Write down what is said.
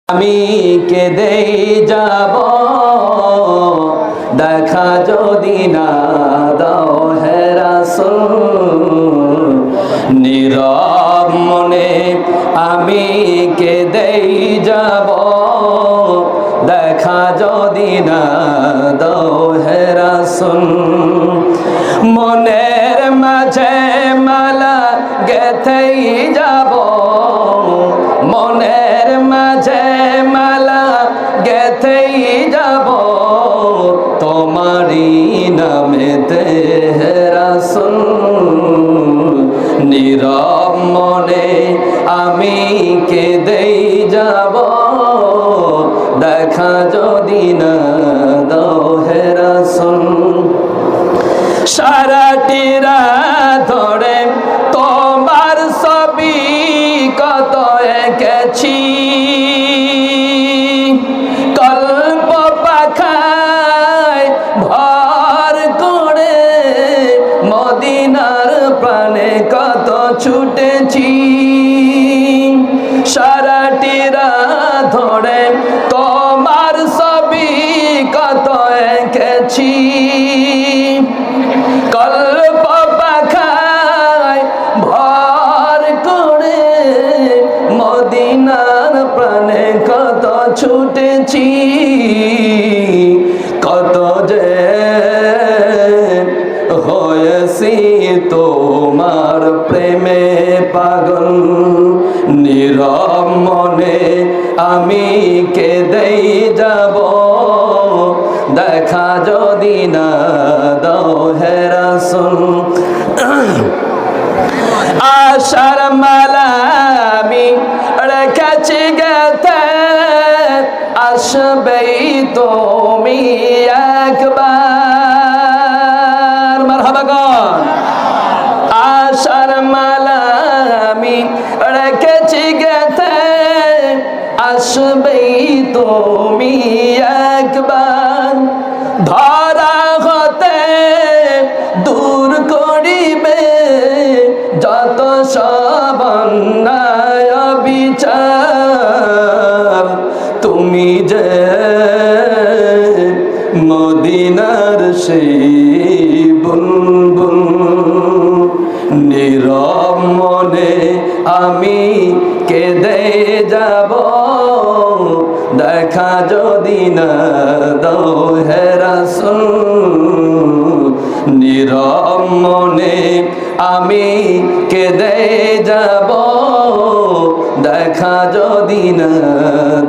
আমি কেঁদেই যাব দেখা যদি না দাও হে রাসূল। নীরব মনে আমি কেঁদেই যাব দেখা যদি না দাও হে রাসূল। মনের মাঝে মালা গেঁথেই যাব, মনের মাঝে মালা গেঁথেই যাব তোমারই নামেতে হে রাসূল। নীরব মনে আমি কেঁদেই যাব দেখা যদি না দাও হে রাসূল। সারাটি রাত ধরে তোমার ছবি কত এঁকেছি, কল্প পাখায় ভর করে মদিনার প্রাণে কত ছুটেছি। সারাটি রাত ধরে তোমার ছবি কত এঁকেছি, কল্প পাখায় ভর করে মদিনার প্রাণে কত ছুটেছি। কত যে হয়েছি তোমার প্রেমে পাগল। নীরব মনে আমি কেঁদেই যাব দেখা যদি না দাও হে রাসূল। আশার মালা আমি রেখেছি গেঁথে আসবেই তুমি একবার। মারহাবা গন। আশার মালা আমি রেখেছি গেঁথে আসবেই তুমি একবার। ধরা হতে দূর করিবে যত সব অন্যায় বিচার। তুমি যে মদিনার সেই বুলবুল। নীরব মনে আমি কেঁদে যাব দেখা যদি না দাও হে রাসূল। নীরব মনে আমি কেঁদে যাব দেখা যদি না দাও।